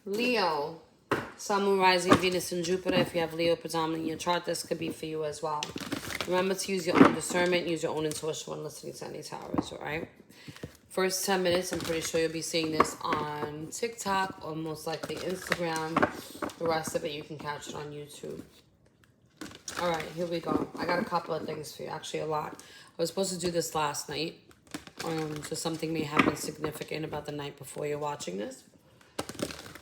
Leo, Sun, Moon, Rising, Venus, and Jupiter. If you have Leo predominant in your chart, this could be for you as well. Remember to use your own discernment, use your own intuition when listening to any tarots, all right? First 10 minutes, I'm pretty sure you'll be seeing this on TikTok or most likely Instagram. The rest of it, you can catch it on YouTube. All right, here we go. I got a couple of things for you, actually a lot. I was supposed to do this last night. So something may happen significant about the night before you're watching this.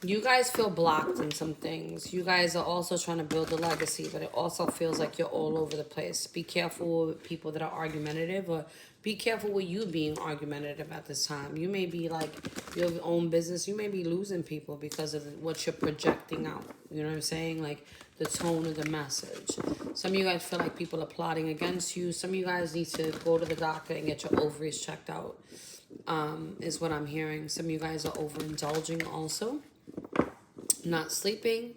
You guys feel blocked in some things. You guys are also trying to build a legacy, but it also feels like you're all over the place. Be careful with people that are argumentative, or be careful with you being argumentative at this time. You may be like, you have your own business. You may be losing people because of what you're projecting out. You know what I'm saying? Like the tone of the message. Some of you guys feel like people are plotting against you. Some of you guys need to go to the doctor and get your ovaries checked out, is what I'm hearing. Some of you guys are overindulging also. Not sleeping.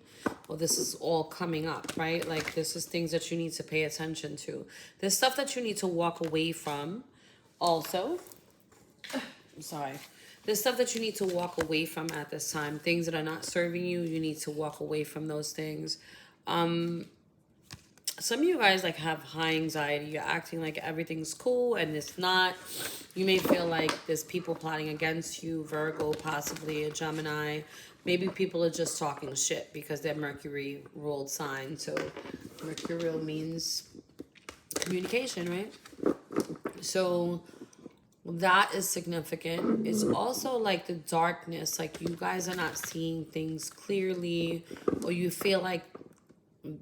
Well, this is all coming up, right? Like this is things that you need to pay attention to. There's stuff that you need to walk away from also. I'm sorry. There's stuff that you need to walk away from at this time. Things that are not serving you, you need to walk away from those things. Some of you guys like have high anxiety. You're acting like everything's cool and it's not. You may feel like there's people plotting against you. Virgo, possibly a Gemini. Maybe people are just talking shit because they're Mercury ruled sign. So Mercurial means communication, right? So that is significant. It's also like the darkness. Like you guys are not seeing things clearly, or you feel like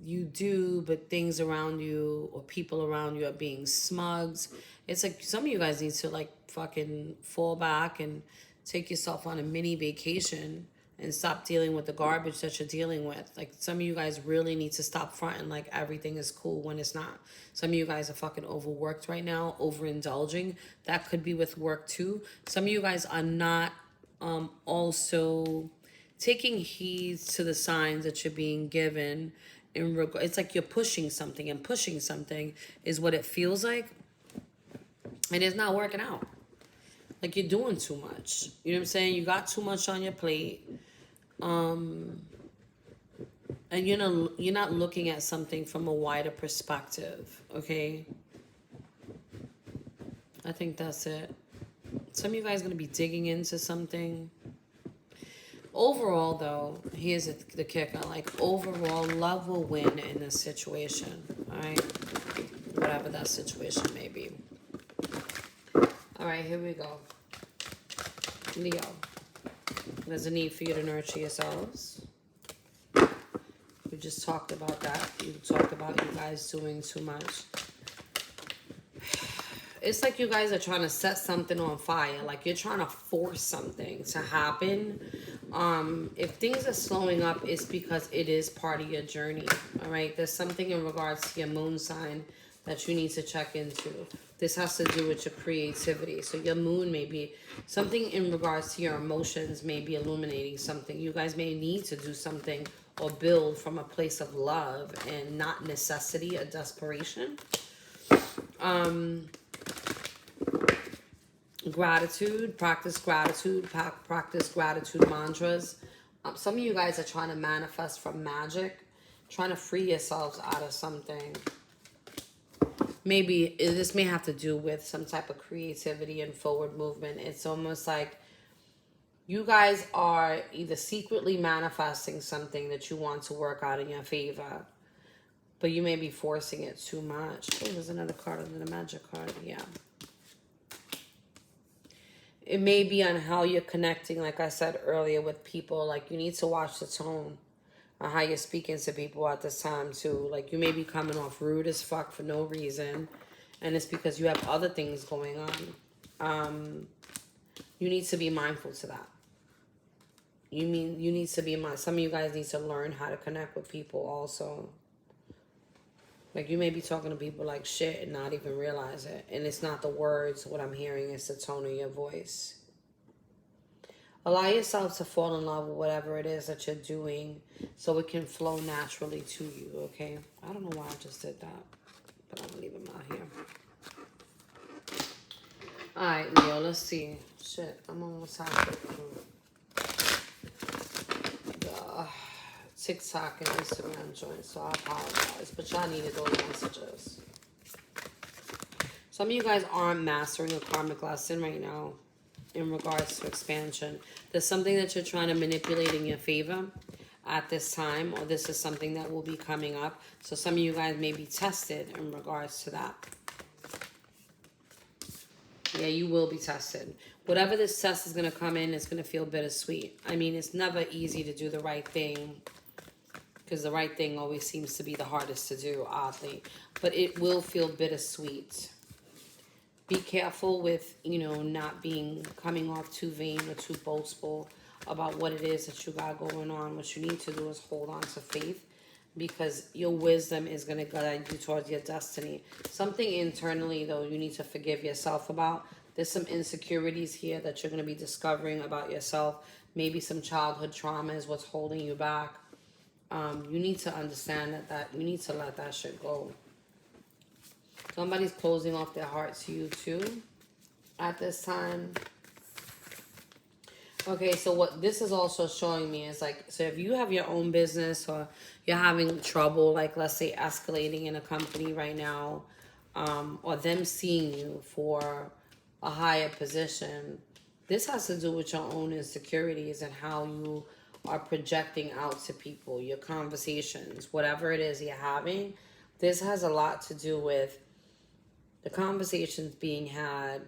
you do, but things around you or people around you are being smugs. It's like some of you guys need to like fucking fall back and take yourself on a mini vacation and stop dealing with the garbage that you're dealing with. Like some of you guys really need to stop fronting like everything is cool when it's not. Some of you guys are fucking overworked right now, overindulging. That could be with work too. Some of you guys are not also taking heed to the signs that you're being given. It's like you're pushing something, and pushing something is what it feels like, and it's not working out. Like you're doing too much. You know what I'm saying? You got too much on your plate, and you're not looking at something from a wider perspective. Okay, I think that's it. Some of you guys are gonna be digging into something. Overall, though, here's the kicker. Like, overall, love will win in this situation, all right? Whatever that situation may be. All right, here we go. Leo, there's a need for you to nurture yourselves. We just talked about that. You talked about you guys doing too much. It's like you guys are trying to set something on fire. Like you're trying to force something to happen. If things are slowing up, it's because it is part of your journey. All right. There's something in regards to your moon sign that you need to check into. This has to do with your creativity. So your moon may be something in regards to your emotions, may be illuminating something. You guys may need to do something or build from a place of love and not necessity or desperation. Gratitude, practice gratitude mantras. Some of you guys are trying to manifest from magic, trying to free yourselves out of something. Maybe this may have to do with some type of creativity and forward movement. It's almost like you guys are either secretly manifesting something that you want to work out in your favor, but you may be forcing it too much. Oh, there's another card under the magic card. Yeah. It may be on how you're connecting, like I said earlier, with people. Like, you need to watch the tone on how you're speaking to people at this time, too. Like, you may be coming off rude as fuck for no reason, and it's because you have other things going on. You need to be mindful to that. You need to be mindful. Some of you guys need to learn how to connect with people also. Like, you may be talking to people like shit and not even realize it. And it's not the words, what I'm hearing, it's the tone of your voice. Allow yourself to fall in love with whatever it is that you're doing so it can flow naturally to you, okay? I don't know why I just did that, but I'm going to leave them out here. All right, Leo, let's see. Shit, I'm almost halfway through. TikTok and Instagram joints, so I apologize. But y'all needed those messages. Some of you guys aren't mastering a karmic lesson right now in regards to expansion. There's something that you're trying to manipulate in your favor at this time, or this is something that will be coming up. So some of you guys may be tested in regards to that. Yeah, you will be tested. Whatever this test is going to come in, it's going to feel bittersweet. I mean, it's never easy to do the right thing, because the right thing always seems to be the hardest to do, oddly. But it will feel bittersweet. Be careful with, not coming off too vain or too boastful about what it is that you got going on. What you need to do is hold on to faith, because your wisdom is going to guide you towards your destiny. Something internally, though, you need to forgive yourself about. There's some insecurities here that you're going to be discovering about yourself. Maybe some childhood trauma is what's holding you back. You need to understand that you need to let that shit go. Somebody's closing off their heart to you too at this time. Okay, so what this is also showing me is like, so if you have your own business or you're having trouble, like let's say escalating in a company right now, or them seeing you for a higher position, this has to do with your own insecurities and how you are projecting out to people, your conversations, whatever it is you're having. This has a lot to do with the conversations being had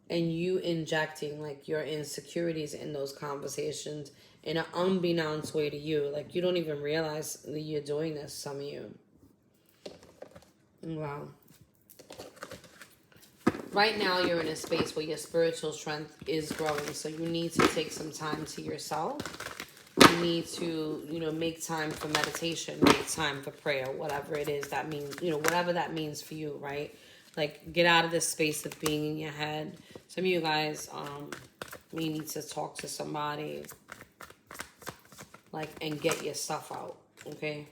and you injecting like your insecurities in those conversations in an unbeknownst way to you. Like you don't even realize that you're doing this, some of you. Wow. Right now you're in a space where your spiritual strength is growing. So you need to take some time to yourself. You need to, make time for meditation, make time for prayer, whatever it is that means, whatever that means for you, right? Like get out of this space of being in your head. Some of you guys, may need to talk to somebody, like, and get your stuff out, okay?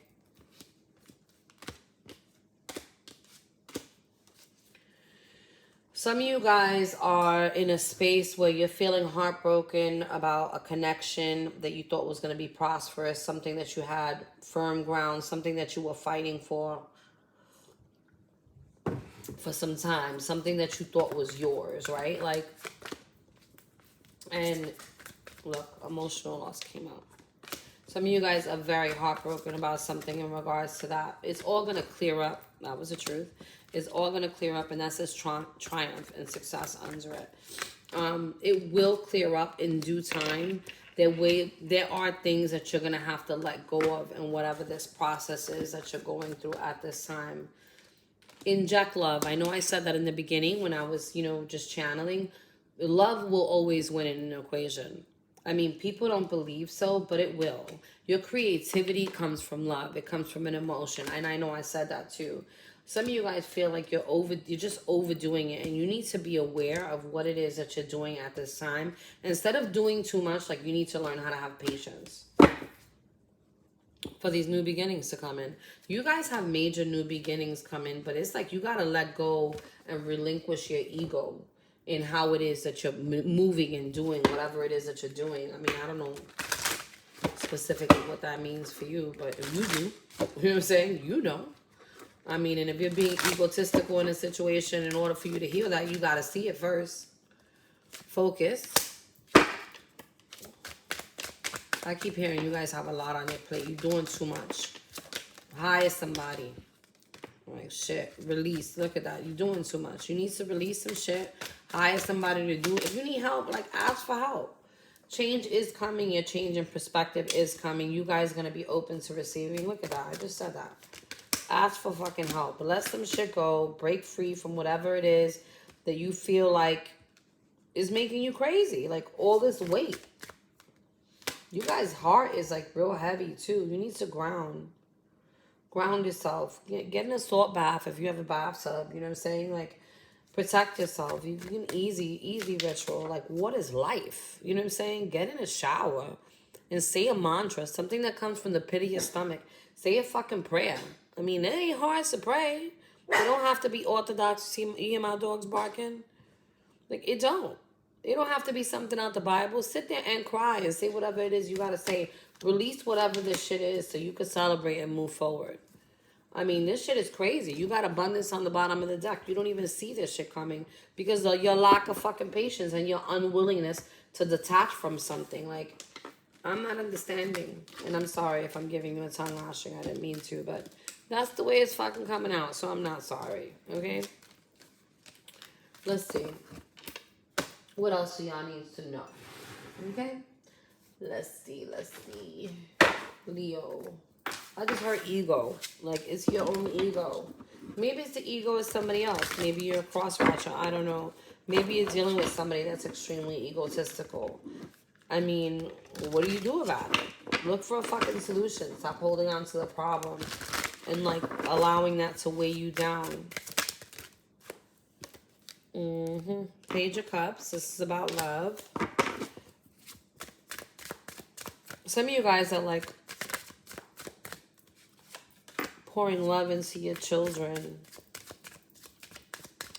Some of you guys are in a space where you're feeling heartbroken about a connection that you thought was going to be prosperous, something that you had firm ground, something that you were fighting for some time, something that you thought was yours, right? Like, and look, emotional loss came out. Some of you guys are very heartbroken about something in regards to that. It's all going to clear up. That was the truth. It's all going to clear up, and that says triumph and success under it. It will clear up in due time. There are things that you're going to have to let go of in whatever this process is that you're going through at this time. Inject love. I know I said that in the beginning when I was, just channeling. Love will always win in an equation. I mean, people don't believe so, but it will. Your creativity comes from love. It comes from an emotion. And I know I said that too. Some of you guys feel like you're just overdoing it, and you need to be aware of what it is that you're doing at this time. Instead of doing too much, like you need to learn how to have patience for these new beginnings to come in. You guys have major new beginnings come in, but it's like you got to let go and relinquish your ego in how it is that you're moving and doing whatever it is that you're doing. I mean, I don't know specifically what that means for you, but if you do, you know what I'm saying? You don't. I mean, and if you're being egotistical in a situation, in order for you to heal that, you got to see it first. Focus. I keep hearing you guys have a lot on your plate. You're doing too much. Hire somebody. Like, shit. Release. Look at that. You're doing too much. You need to release some shit. Hire somebody to do it. If you need help, like, ask for help. Change is coming. Your change in perspective is coming. You guys are going to be open to receiving. Look at that. I just said that. Ask for fucking help. Let some shit go. Break free from whatever it is that you feel like is making you crazy. Like all this weight. You guys' heart is like real heavy too. You need to ground. Ground yourself. Get in a salt bath if you have a bathtub. You know what I'm saying? Like protect yourself. You can easy ritual. Like what is life? You know what I'm saying? Get in a shower and say a mantra. Something that comes from the pit of your stomach. Say a fucking prayer. I mean, it ain't hard to pray. You don't have to be orthodox. You hear my dogs barking? Like, it don't. You don't have to be something out the Bible. Sit there and cry and say whatever it is you got to say. Release whatever this shit is so you can celebrate and move forward. I mean, this shit is crazy. You got abundance on the bottom of the deck. You don't even see this shit coming because of your lack of fucking patience and your unwillingness to detach from something. Like, I'm not understanding. And I'm sorry if I'm giving you a tongue lashing. I didn't mean to, but that's the way it's fucking coming out. So I'm not sorry. Okay? Let's see. What else do y'all need to know? Okay? Let's see. Leo. I just heard ego. Like, it's your own ego. Maybe it's the ego of somebody else. Maybe you're a cross-watcher. I don't know. Maybe you're dealing with somebody that's extremely egotistical. I mean, what do you do about it? Look for a fucking solution. Stop holding on to the problem and, like, allowing that to weigh you down. Page of Cups. This is about love. Some of you guys are, like, pouring love into your children.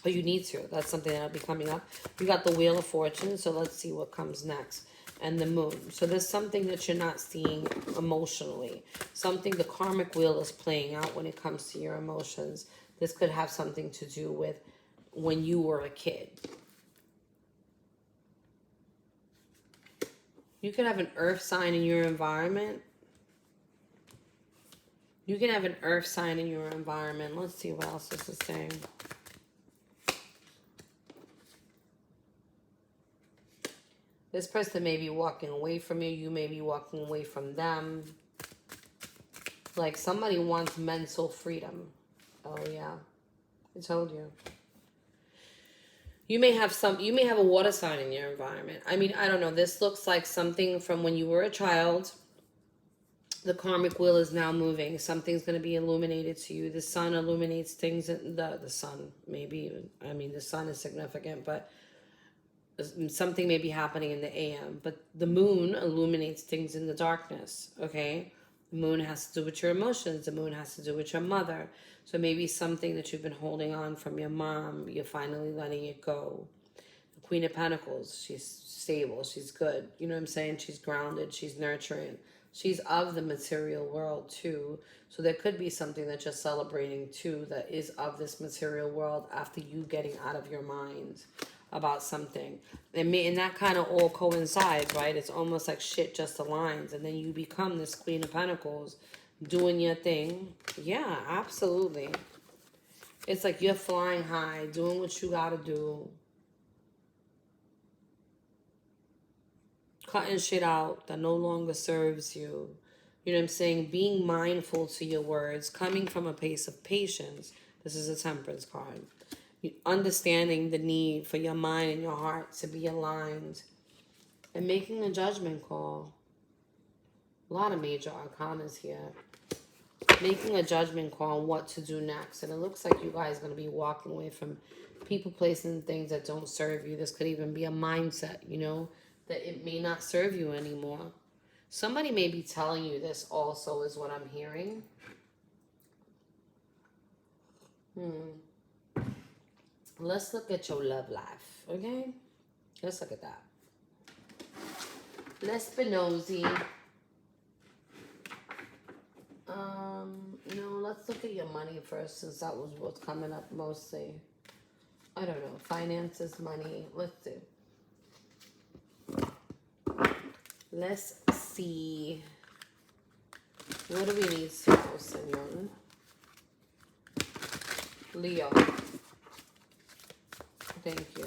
Or you need to. That's something that'll be coming up. You got the Wheel of Fortune, so let's see what comes next. And the Moon. So there's something that you're not seeing emotionally. Something the karmic wheel is playing out when it comes to your emotions. This could have something to do with when you were a kid. You could have an earth sign in your environment. You can have an earth sign in your environment. Let's see what else this is saying. This person may be walking away from you. You may be walking away from them. Like, somebody wants mental freedom. Oh, yeah. I told you. You may have a water sign in your environment. I mean, I don't know. This looks like something from when you were a child. The karmic wheel is now moving. Something's going to be illuminated to you. The sun illuminates things. The sun, maybe. I mean, the sun is significant, but something may be happening in the AM. But the moon illuminates things in the darkness, okay? The moon has to do with your emotions. The moon has to do with your mother. So maybe something that you've been holding on from your mom, you're finally letting it go. The Queen of Pentacles, she's stable, she's good. You know what I'm saying? She's grounded, she's nurturing. She's of the material world too. So there could be something that you're celebrating too that is of this material world after you getting out of your mind about something. And that kind of all coincides, right? It's almost like shit just aligns. And then you become this Queen of Pentacles doing your thing. Yeah, absolutely. It's like you're flying high, doing what you gotta do. Cutting shit out that no longer serves you. You know what I'm saying? Being mindful to your words, coming from a place of patience. This is a Temperance card. Understanding the need for your mind and your heart to be aligned. And making a judgment call. A lot of major arcanas here. Making a judgment call on what to do next. And it looks like you guys are going to be walking away from people, places, and things that don't serve you. This could even be a mindset, you know, that it may not serve you anymore. Somebody may be telling you this also is what I'm hearing. Let's look at your love life, okay? Let's look at that. Let's be nosy. No, let's look at your money first, since that was what's coming up mostly. I don't know, finances, money. Let's see. Let's see. What do we need to know, Senor? Leo. Thank you.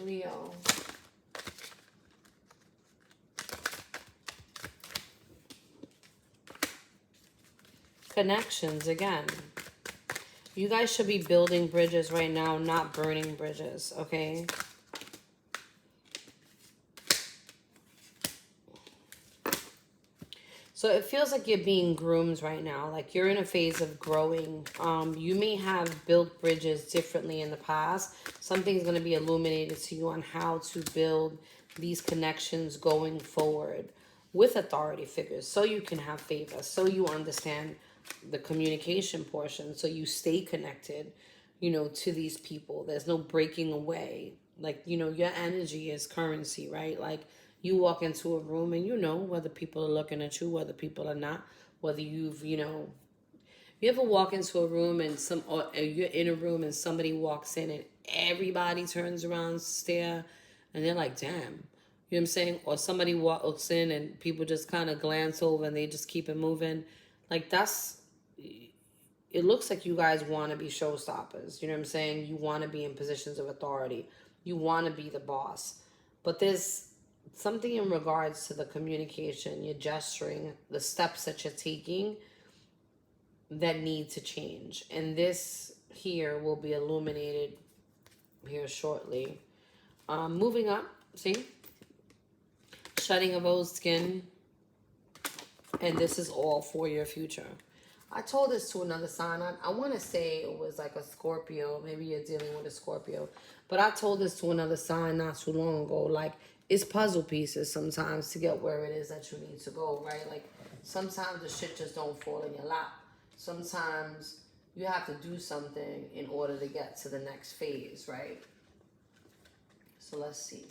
Leo. Connections again. You guys should be building bridges right now, not burning bridges, okay? So it feels like you're being groomed right now, like you're in a phase of growing. You may have built bridges differently in the past. Something's going to be illuminated to you on how to build these connections going forward with authority figures, so you can have favor, so you understand the communication portion, so you stay connected. you know, to these people. There's no breaking away. Like, you know, your energy is currency, right? Like, you walk into a room and you know whether people are looking at you, whether people are not, whether you've, you know, you ever walk into a room and or you're in a room and somebody walks in and everybody turns around, stare, and they're like, damn. You know what I'm saying? Or somebody walks in and people just kind of glance over and they just keep it moving. Like, it looks like you guys want to be showstoppers. You know what I'm saying? You want to be in positions of authority. You want to be the boss. But there's something in regards to the communication, your gesturing, the steps that you're taking that need to change. And this here will be illuminated here shortly. Moving up, see? Shedding of old skin. And this is all for your future. I told this to another sign. I want to say it was like a Scorpio. Maybe you're dealing with a Scorpio. But I told this to another sign not too long ago. Like, it's puzzle pieces sometimes to get where it is that you need to go, right? Like, sometimes the shit just don't fall in your lap. Sometimes you have to do something in order to get to the next phase, right? So let's see.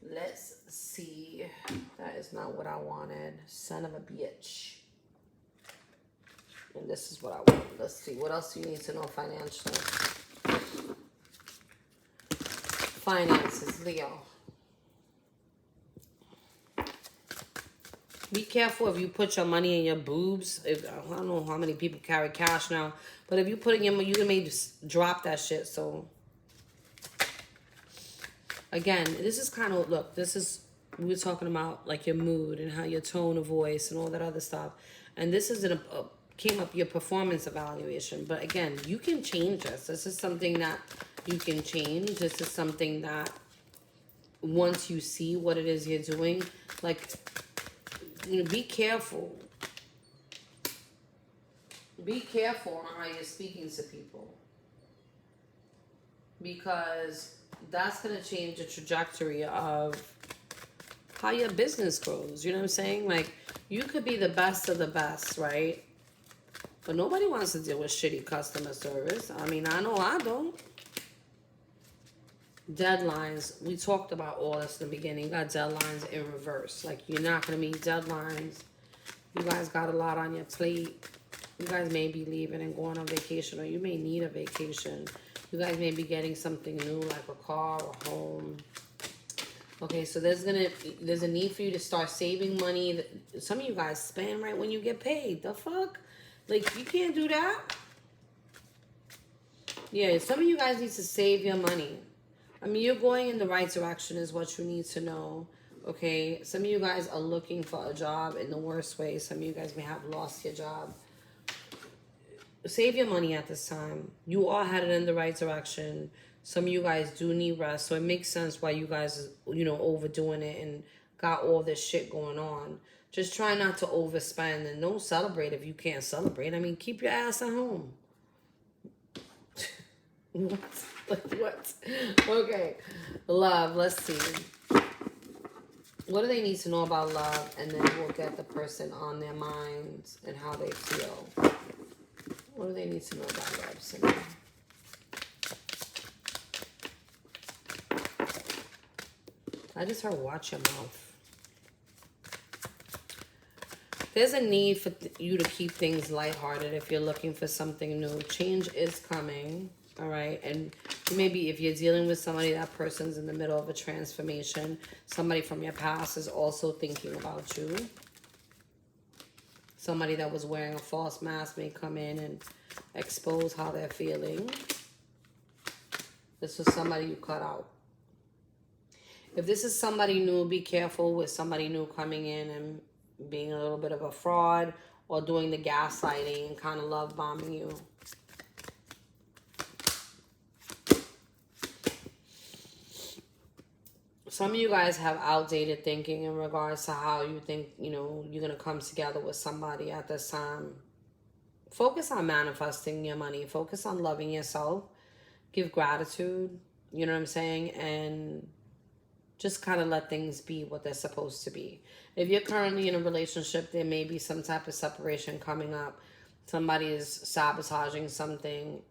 Let's see. That is not what I wanted. Son of a bitch. And this is what I want. Let's see. What else do you need to know financially? Finances, Leo. Be careful if you put your money in your boobs. I don't know how many people carry cash now, but if you put it in your, you may just drop that shit. So again, this is kind of, look, this is, we were talking about like your mood and how your tone of voice and all that other stuff. And this is came up your performance evaluation. But again, you can change this. This is something that you can change. This is something that once you see what it is you're doing, like, you know, be careful. Be careful on how you're speaking to people. Because that's going to change the trajectory of how your business grows. You know what I'm saying? Like, you could be the best of the best, right? But nobody wants to deal with shitty customer service. I mean, I know I don't. Deadlines. We talked about all this in the beginning. You got deadlines in reverse. Like, you're not going to meet deadlines. You guys got a lot on your plate. You guys may be leaving and going on vacation, or you may need a vacation. You guys may be getting something new, like a car or home. Okay, so there's a need for you to start saving money. Some of you guys spend right when you get paid. The fuck? Like, you can't do that. Yeah, some of you guys need to save your money. I mean, you're going in the right direction is what you need to know. Okay, some of you guys are looking for a job in the worst way. Some of you guys may have lost your job. Save your money at this time. You are headed in the right direction. Some of you guys do need rest, so it makes sense why you guys, you know, overdoing it and got all this shit going on. Just try not to overspend and don't celebrate if you can't celebrate. I mean, keep your ass at home. What? Like, what? Okay. Love, let's see. What do they need to know about love? And then we'll get the person on their minds and how they feel. What do they need to know about love, Cindy? I just heard watch your mouth. There's a need for you to keep things lighthearted if you're looking for something new. Change is coming, all right? And maybe if you're dealing with somebody, that person's in the middle of a transformation. Somebody from your past is also thinking about you. Somebody that was wearing a false mask may come in and expose how they're feeling. This was somebody you cut out. If this is somebody new, be careful with somebody new coming in and being a little bit of a fraud or doing the gaslighting and kind of love bombing you. Some of you guys have outdated thinking in regards to how you think, you know, you're going to come together with somebody at this time. Focus on manifesting your money. Focus on loving yourself. Give gratitude, you know what I'm saying? And just kind of let things be what they're supposed to be. If you're currently in a relationship, there may be some type of separation coming up. Somebody is sabotaging something.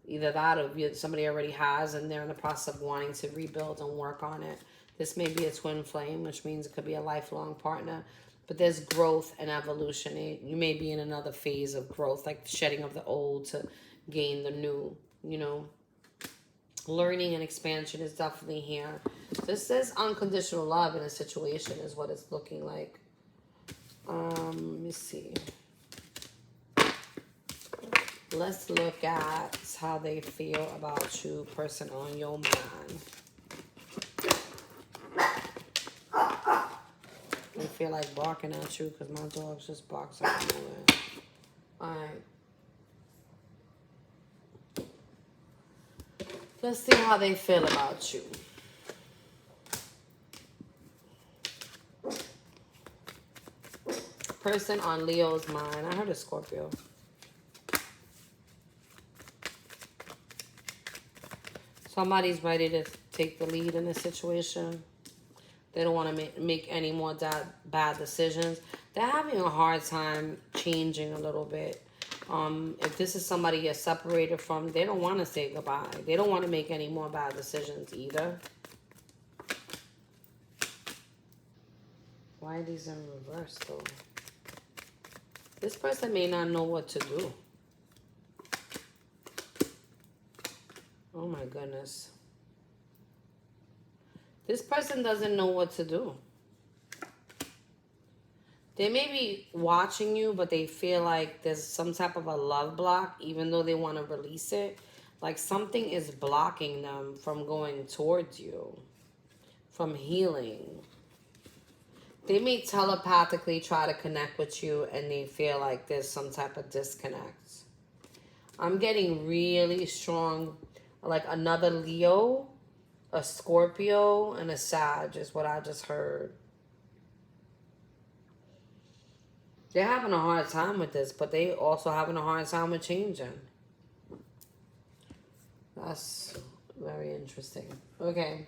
Either that or somebody already has and they're in the process of wanting to rebuild and work on it. This may be a twin flame, which means it could be a lifelong partner. But there's growth and evolution. You may be in another phase of growth, like shedding of the old to gain the new, you know. Learning and expansion is definitely here. This says unconditional love in a situation is what it's looking like. Let me see. Let's look at how they feel about you, person on your mind. I feel like barking at you because my dog's just barks out of nowhere. Alright. Let's see how they feel about you. Person on Leo's mind. I heard a Scorpio. Somebody's ready to take the lead in this situation. They don't want to make any more bad decisions. They're having a hard time changing a little bit. If this is somebody you're separated from, they don't want to say goodbye. They don't want to make any more bad decisions either. Why are these in reverse though? This person may not know what to do. Oh my goodness. This person doesn't know what to do. They may be watching you, but they feel like there's some type of a love block, even though they want to release it. Like something is blocking them from going towards you, from healing. They may telepathically try to connect with you, and they feel like there's some type of disconnect. I'm getting really strong, like another Leo, a Scorpio, and a Sag is what I just heard. They're having a hard time with this, but they also having a hard time with changing. That's very interesting. Okay.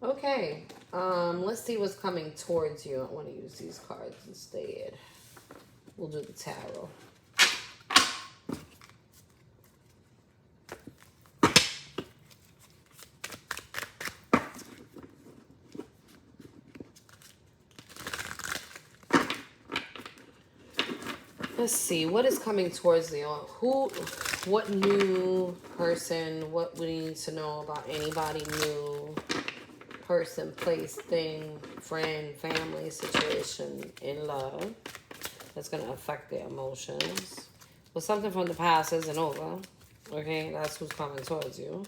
Okay. Let's see what's coming towards you. I want to use these cards instead. We'll do the tarot. Let's see, what is coming towards you? What new person, what we need to know about anybody new, person, place, thing, friend, family, situation, in love, that's going to affect their emotions. Well, something from the past isn't over, okay? That's who's coming towards you.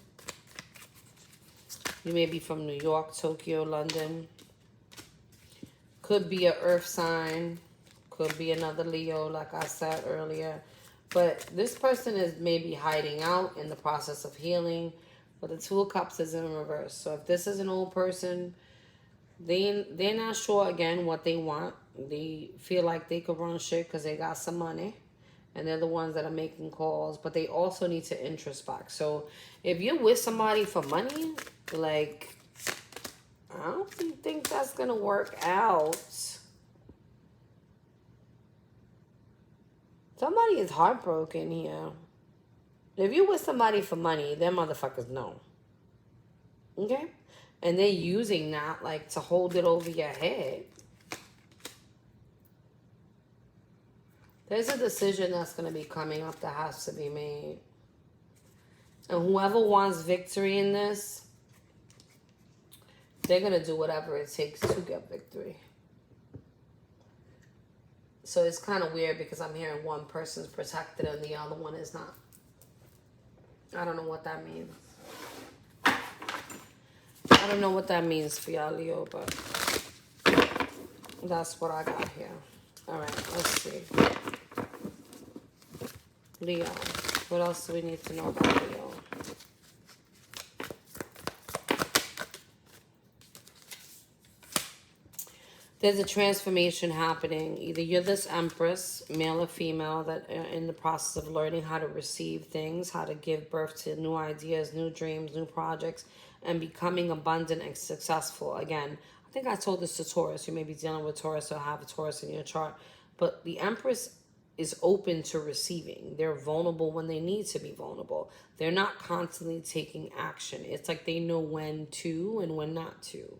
You may be from New York, Tokyo, London. Could be an earth sign. Could be another Leo, like I said earlier. But this person is maybe hiding out in the process of healing. But the Two of Cups is in reverse. So if this is an old person, they're not sure, again, what they want. They feel like they could run shit because they got some money. And they're the ones that are making calls. But they also need to introspect. So if you're with somebody for money, like, I don't think that's going to work out. Somebody is heartbroken here. If you're with somebody for money, them motherfuckers know. Okay? And they're using that, like, to hold it over your head. There's a decision that's going to be coming up that has to be made. And whoever wants victory in this, they're going to do whatever it takes to get victory. So it's kind of weird because I'm hearing one person's protected and the other one is not. I don't know what that means. I don't know what that means for y'all, Leo, but that's what I got here. All right, let's see. Leo. What else do we need to know about Leo? There's a transformation happening. Either you're this Empress, male or female, that are in the process of learning how to receive things, how to give birth to new ideas, new dreams, new projects, and becoming abundant and successful. Again, I think I told this to Taurus. You may be dealing with Taurus or have a Taurus in your chart. But the Empress is open to receiving. They're vulnerable when they need to be vulnerable. They're not constantly taking action. It's like they know when to and when not to.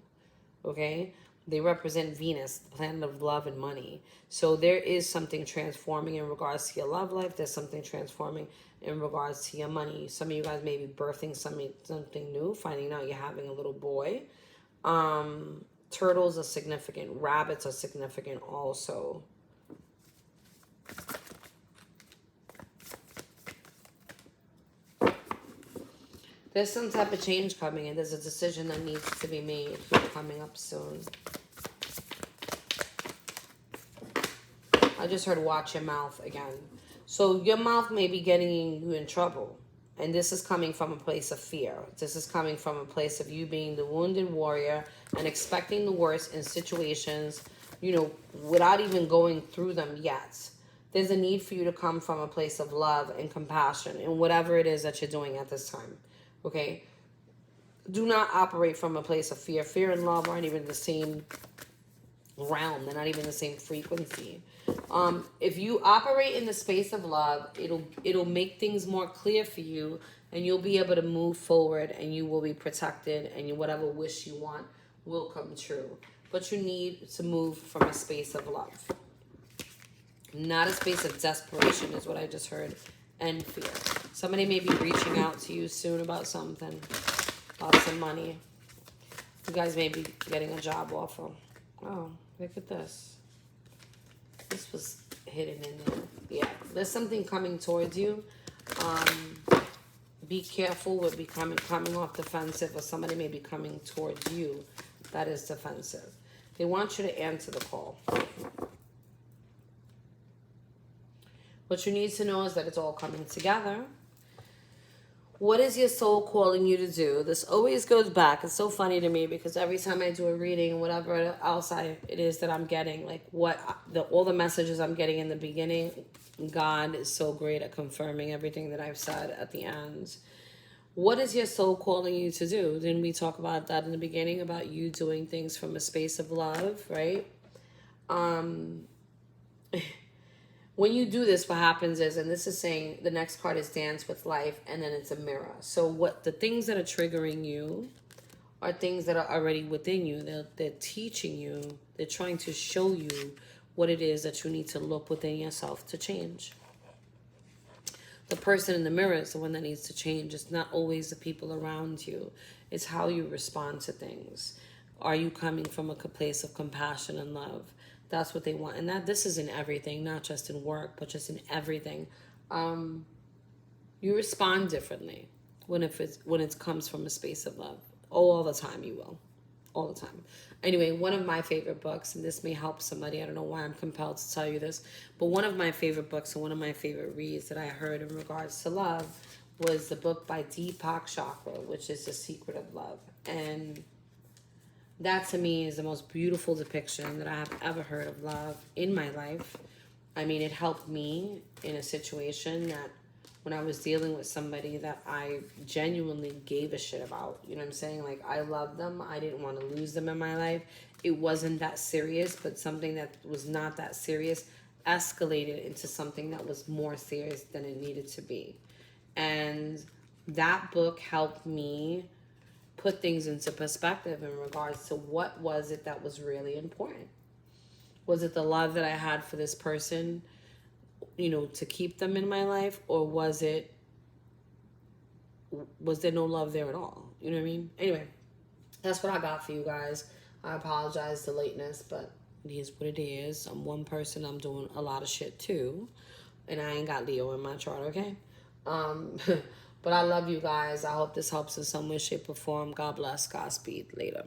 Okay? They represent Venus, the planet of love and money. So there is something transforming in regards to your love life. There's something transforming in regards to your money. Some of you guys may be birthing something new, finding out you're having a little boy. Turtles are significant. Rabbits are significant also. There's some type of change coming in. There's a decision that needs to be made coming up soon. I just heard watch your mouth again. So your mouth may be getting you in trouble. And this is coming from a place of fear. This is coming from a place of you being the wounded warrior and expecting the worst in situations, you know, without even going through them yet. There's a need for you to come from a place of love and compassion in whatever it is that you're doing at this time. Okay? Do not operate from a place of fear. Fear and love aren't even the same realm. They're not even the same frequency. If you operate in the space of love, it'll make things more clear for you, and you'll be able to move forward, and you will be protected, and whatever wish you want will come true. But you need to move from a space of love, not a space of desperation, is what I just heard, and fear. Somebody may be reaching out to you soon about something, about some money. You guys may be getting a job offer. Oh, look at this. This was hidden in there. Yeah, there's something coming towards you. Be careful with coming off defensive, or somebody may be coming towards you that is defensive. They want you to answer the call. What you need to know is that it's all coming together. What is your soul calling you to do? This always goes back. It's so funny to me because every time I do a reading, whatever else it is that I'm getting, like all the messages I'm getting in the beginning, God is so great at confirming everything that I've said at the end. What is your soul calling you to do? Didn't we talk about that in the beginning, about you doing things from a space of love, right? When you do this, what happens is, and this is saying the next card is dance with life, and then it's a mirror. So what the things that are triggering you are things that are already within you. They're teaching you. They're trying to show you what it is that you need to look within yourself to change. The person in the mirror is the one that needs to change. It's not always the people around you. It's how you respond to things. Are you coming from a place of compassion and love? That's what they want. And this is in everything, not just in work, but just in everything. You respond differently when it comes from a space of love. All the time you will. All the time. Anyway, one of my favorite books, and this may help somebody, I don't know why I'm compelled to tell you this, but one of my favorite books and one of my favorite reads that I heard in regards to love was the book by Deepak Chopra, which is The Secret of Love. And that to me is the most beautiful depiction that I have ever heard of love in my life. I mean, it helped me in a situation that when I was dealing with somebody that I genuinely gave a shit about. You know what I'm saying? Like, I loved them. I didn't want to lose them in my life. It wasn't that serious, but something that was not that serious escalated into something that was more serious than it needed to be. And that book helped me put things into perspective in regards to what was it that was really important. Was it the love that I had for this person, you know, to keep them in my life, or was there no love there at all? You know what I mean? Anyway, that's what I got for you guys. I apologize for lateness, but it is what it is. I'm one person. I'm doing a lot of shit too, and I ain't got Leo in my chart, okay? But I love you guys. I hope this helps in some way, shape, or form. God bless. Godspeed. Later.